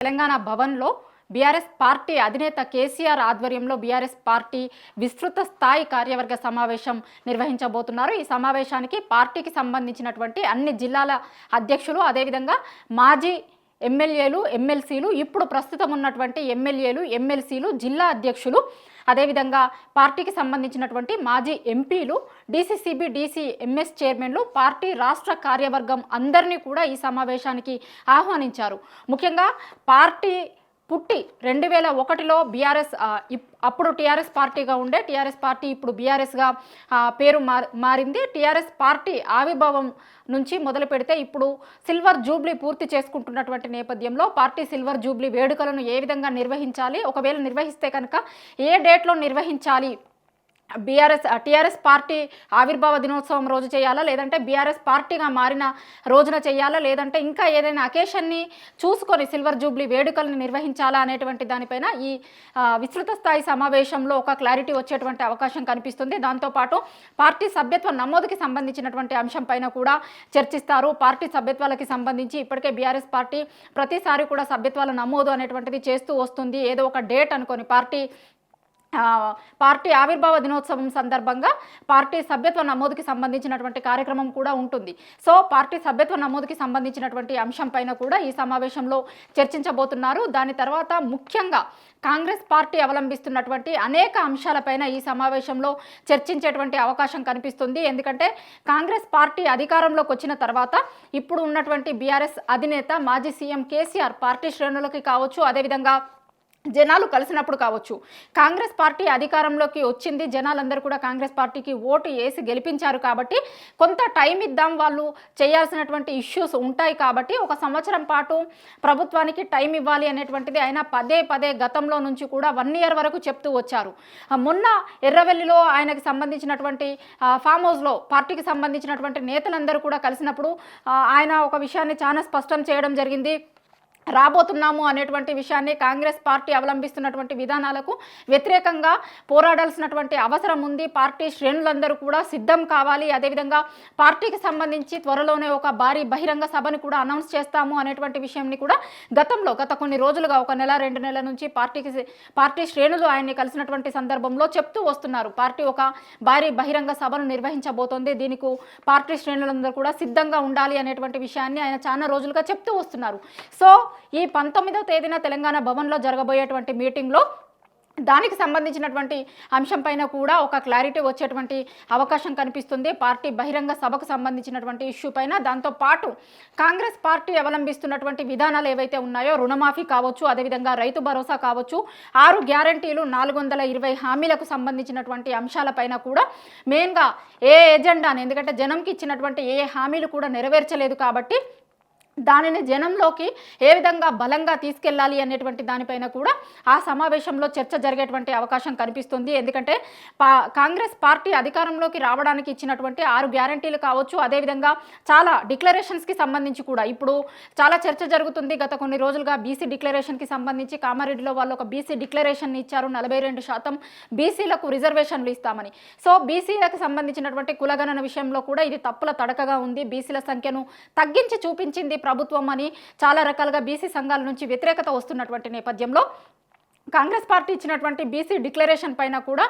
తెలంగాణ భవన్లో BRS party అధినేత కేసీఆర్ ఆధ్వర్యంలో బీఆర్ఎస్ పార్టీ విస్తృత స్థాయి కార్యవర్గ సమావేశం నిర్వహించబోతున్నారు. ఈ సమావేశానికి పార్టీకి సంబంధించినటువంటి అన్ని జిల్లాల అధ్యక్షులు, అదేవిధంగా మాజీ ఎమ్మెల్యేలు, ఎమ్మెల్సీలు, ఇప్పుడు ప్రస్తుతం ఉన్నటువంటి ఎమ్మెల్యేలు, ఎమ్మెల్సీలు, జిల్లా అధ్యక్షులు, అదేవిధంగా పార్టీకి సంబంధించినటువంటి మాజీ ఎంపీలు, డీసీసీబీ, డీసీఎంఎస్ చైర్మన్లు, పార్టీ రాష్ట్ర కార్యవర్గం అందరినీ కూడా ఈ సమావేశానికి ఆహ్వానించారు. ముఖ్యంగా పార్టీ పుట్టి 2001లో బీఆర్ఎస్, అప్పుడు టీఆర్ఎస్ పార్టీగా ఉండే టీఆర్ఎస్ పార్టీ ఇప్పుడు బీఆర్ఎస్గా పేరు మారింది. టీఆర్ఎస్ పార్టీ ఆవిర్భావం నుంచి మొదలు పెడితే ఇప్పుడు సిల్వర్ జూబ్లీ పూర్తి చేసుకుంటున్నటువంటి నేపథ్యంలో పార్టీ సిల్వర్ జూబ్లీ వేడుకలను ఏ విధంగా నిర్వహించాలి, ఒకవేళ నిర్వహిస్తే కనుక ఏ డేట్లో నిర్వహించాలి, టీఆర్ఎస్ పార్టీ ఆవిర్భావ దినోత్సవం రోజు చేయాలా, లేదంటే బీఆర్ఎస్ పార్టీగా మారిన రోజున చేయాలా, లేదంటే ఇంకా ఏదైనా అకేషన్ని చూసుకొని సిల్వర్ జూబ్లీ వేడుకలను నిర్వహించాలా అనేటువంటి దానిపైన ఈ విస్తృత స్థాయి సమావేశంలో ఒక క్లారిటీ వచ్చేటువంటి అవకాశం కనిపిస్తుంది. దాంతోపాటు పార్టీ సభ్యత్వ నమోదుకి సంబంధించినటువంటి అంశం పైన కూడా చర్చిస్తారు. పార్టీ సభ్యత్వాలకి సంబంధించి ఇప్పటికే బీఆర్ఎస్ పార్టీ ప్రతిసారి కూడా సభ్యత్వాల నమోదు అనేటువంటిది చేస్తూ వస్తుంది. ఏదో ఒక డేట్ అనుకొని పార్టీ ఆవిర్భావ దినోత్సవం సందర్భంగా పార్టీ సభ్యత్వ నమోదుకి సంబంధించినటువంటి కార్యక్రమం కూడా ఉంటుంది. సో పార్టీ సభ్యత్వ నమోదుకి సంబంధించినటువంటి అంశం పైన కూడా ఈ సమావేశంలో చర్చించబోతున్నారు. దాని తర్వాత ముఖ్యంగా కాంగ్రెస్ పార్టీ అవలంబిస్తున్నటువంటి అనేక అంశాలపైన ఈ సమావేశంలో చర్చించేటువంటి అవకాశం కనిపిస్తుంది. ఎందుకంటే కాంగ్రెస్ పార్టీ అధికారంలోకి వచ్చిన తర్వాత ఇప్పుడు ఉన్నటువంటి బీఆర్ఎస్ అధినేత మాజీ సీఎం కేసీఆర్ పార్టీ శ్రేణులకి కావచ్చు, అదేవిధంగా జనాలు కలిసినప్పుడు కావచ్చు, కాంగ్రెస్ పార్టీ అధికారంలోకి వచ్చింది, జనాలందరూ కూడా కాంగ్రెస్ పార్టీకి ఓటు వేసి గెలిపించారు కాబట్టి కొంత టైం ఇద్దాం, వాళ్ళు చేయాల్సినటువంటి ఇష్యూస్ ఉంటాయి కాబట్టి ఒక సంవత్సరం పాటు ప్రభుత్వానికి టైం ఇవ్వాలి అనేటువంటిది ఆయన పదే గతంలో నుంచి కూడా 1 year వరకు చెప్తూ వచ్చారు. మొన్న ఎర్రవెల్లిలో ఆయనకి సంబంధించినటువంటి ఫామ్ హౌస్లో పార్టీకి సంబంధించినటువంటి నేతలందరూ కూడా కలిసినప్పుడు ఆయన ఒక విషయాన్ని చాలా స్పష్టం చేయడం జరిగింది. రాబోతున్నాము అనేటువంటి విషయాన్ని, కాంగ్రెస్ పార్టీ అవలంబిస్తున్నటువంటి విధానాలకు వ్యతిరేకంగా పోరాడాల్సినటువంటి అవసరం ఉంది, పార్టీ శ్రేణులందరూ కూడా సిద్ధం కావాలి, అదేవిధంగా పార్టీకి సంబంధించి త్వరలోనే ఒక భారీ బహిరంగ సభను కూడా అనౌన్స్ చేస్తాము అనేటువంటి విషయాన్ని కూడా గత కొన్ని రోజులుగా, 1 నెల 2 నెలల నుంచి పార్టీ శ్రేణులు ఆయన్ని కలిసినటువంటి సందర్భంలో చెప్తూ వస్తున్నారు. పార్టీ ఒక భారీ బహిరంగ సభను నిర్వహించబోతోంది, దీనికి పార్టీ శ్రేణులందరూ కూడా సిద్ధంగా ఉండాలి అనేటువంటి విషయాన్ని ఆయన చాలా రోజులుగా చెప్తూ వస్తున్నారు. సో ఈ 19వ తేదీన తెలంగాణ భవన్లో జరగబోయేటువంటి మీటింగ్లో దానికి సంబంధించినటువంటి అంశం పైన కూడా ఒక క్లారిటీ వచ్చేటువంటి అవకాశం కనిపిస్తుంది. పార్టీ బహిరంగ సభకు సంబంధించినటువంటి ఇష్యూ పైన, దాంతోపాటు కాంగ్రెస్ పార్టీ అవలంబిస్తున్నటువంటి విధానాలు ఏవైతే ఉన్నాయో, రుణమాఫీ కావచ్చు, అదేవిధంగా రైతు భరోసా కావచ్చు, 6 గ్యారంటీలు, 420 హామీలకు సంబంధించినటువంటి అంశాలపైన కూడా మెయిన్గా ఏ ఎజెండాని, ఎందుకంటే జనంకి ఇచ్చినటువంటి ఏ హామీలు కూడా నెరవేర్చలేదు కాబట్టి దానిని జనంలోకి ఏ విధంగా బలంగా తీసుకెళ్లాలి అనేటువంటి దానిపైన కూడా ఆ సమావేశంలో చర్చ జరిగేటువంటి అవకాశం కనిపిస్తుంది. ఎందుకంటే కాంగ్రెస్ పార్టీ అధికారంలోకి రావడానికి ఇచ్చినటువంటి 6 గ్యారంటీలు కావచ్చు, అదేవిధంగా చాలా డిక్లరేషన్స్కి సంబంధించి కూడా ఇప్పుడు చాలా చర్చ జరుగుతుంది. గత కొన్ని రోజులుగా బీసీ డిక్లరేషన్కి సంబంధించి కామారెడ్డిలో వాళ్ళు ఒక బీసీ డిక్లరేషన్ ఇచ్చారు, 42% బీసీలకు రిజర్వేషన్లు ఇస్తామని. సో బీసీలకు సంబంధించినటువంటి కులగణన విషయంలో కూడా ఇది తప్పుల తడకగా ఉంది, బీసీల సంఖ్యను తగ్గించి చూపించింది ప్రభుత్వం అని చాలా రకాలుగా బీసీ సంఘాల నుంచి వ్యతిరేకత వస్తున్నటువంటి నేపథ్యంలో కాంగ్రెస్ పార్టీ ఇచ్చినటువంటి బీసీ డిక్లరేషన్ పైన కూడా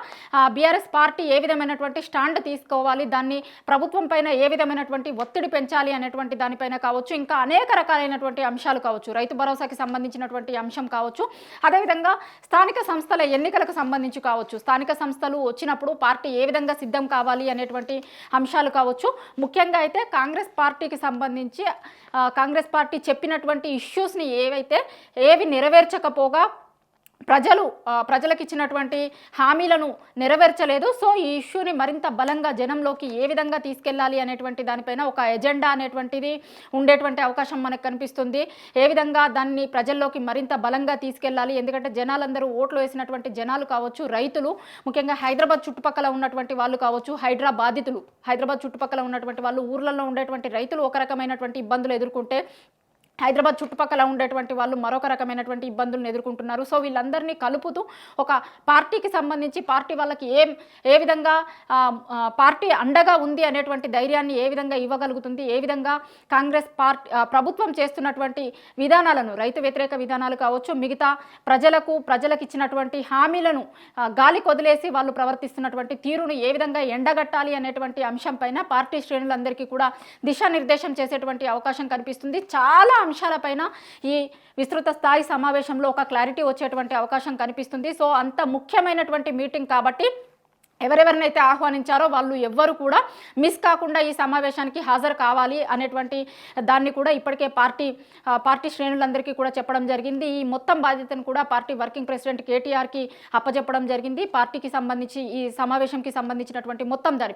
బీఆర్ఎస్ పార్టీ ఏ విధమైనటువంటి స్టాండ్ తీసుకోవాలి, దాన్ని ప్రభుత్వం పైన ఏ విధమైనటువంటి ఒత్తిడి పెంచాలి అనేటువంటి దానిపైన కావచ్చు, ఇంకా అనేక రకాలైనటువంటి అంశాలు కావచ్చు, రైతు భరోసాకి సంబంధించినటువంటి అంశం కావచ్చు, అదేవిధంగా స్థానిక సంస్థల ఎన్నికలకు సంబంధించి కావచ్చు, స్థానిక సంస్థలు వచ్చినప్పుడు పార్టీ ఏ విధంగా సిద్ధం కావాలి అనేటువంటి అంశాలు కావచ్చు. ముఖ్యంగా అయితే కాంగ్రెస్ పార్టీకి సంబంధించి కాంగ్రెస్ పార్టీ చెప్పినటువంటి ఇష్యూస్ని ఏవి నెరవేర్చకపోగా ప్రజలకు ఇచ్చినటువంటి హామీలను నెరవేర్చలేదు. సో ఈ ఇష్యూని మరింత బలంగా జనంలోకి ఏ విధంగా తీసుకెళ్లాలి అనేటువంటి దానిపైన ఒక ఎజెండా అనేటువంటిది ఉండేటువంటి అవకాశం మనకు కనిపిస్తుంది. ఏ విధంగా దాన్ని ప్రజల్లోకి మరింత బలంగా తీసుకెళ్లాలి, ఎందుకంటే జనాలందరూ ఓట్లు వేసినటువంటి జనాలు కావచ్చు, రైతులు, ముఖ్యంగా హైదరాబాద్ చుట్టుపక్కల ఉన్నటువంటి వాళ్ళు కావచ్చు, హైదరాబాద్ చుట్టుపక్కల ఉన్నటువంటి వాళ్ళు, ఊర్లలో ఉండేటువంటి రైతులు ఒక రకమైనటువంటి ఇబ్బందులు ఎదుర్కొంటే హైదరాబాద్ చుట్టుపక్కల ఉండేటువంటి వాళ్ళు మరొక రకమైనటువంటి ఇబ్బందులను ఎదుర్కొంటున్నారు. సో వీళ్ళందరినీ కలుపుతూ ఒక పార్టీకి సంబంధించి పార్టీ వాళ్ళకి ఏ విధంగా పార్టీ అండగా ఉంది అనేటువంటి ధైర్యాన్ని ఏ విధంగా ఇవ్వగలుగుతుంది, ఏ విధంగా కాంగ్రెస్ ప్రభుత్వం చేస్తున్నటువంటి విధానాలను, రైతు వ్యతిరేక విధానాలు కావచ్చు, మిగతా ప్రజలకు ఇచ్చినటువంటి హామీలను గాలి కొదిలేసి వాళ్ళు ప్రవర్తిస్తున్నటువంటి తీరును ఏ విధంగా ఎండగట్టాలి అనేటువంటి అంశం పైన పార్టీ శ్రేణులందరికీ కూడా దిశానిర్దేశం చేసేటువంటి అవకాశం కనిపిస్తుంది. చాలా అంశాలపైన ఈ విస్తృత స్థాయి సమావేశంలో ఒక క్లారిటీ వచ్చేటువంటి అవకాశం కనిపిస్తుంది. సో అంత ముఖ్యమైనటువంటి మీటింగ్ కాబట్టి ఎవరెవరినైతే ఆహ్వానించారో వాళ్ళు ఎవ్వరు కూడా మిస్ కాకుండా ఈ సమావేశానికి హాజరు కావాలి అనేటువంటి దాన్ని కూడా ఇప్పటికే పార్టీ శ్రేణులందరికీ కూడా చెప్పడం జరిగింది. ఈ మొత్తం బాధ్యతను కూడా పార్టీ వర్కింగ్ ప్రెసిడెంట్ కేటీఆర్కి అప్పచెప్పడం జరిగింది. పార్టీకి సంబంధించి ఈ సమావేశంకి సంబంధించినటువంటి మొత్తం దాని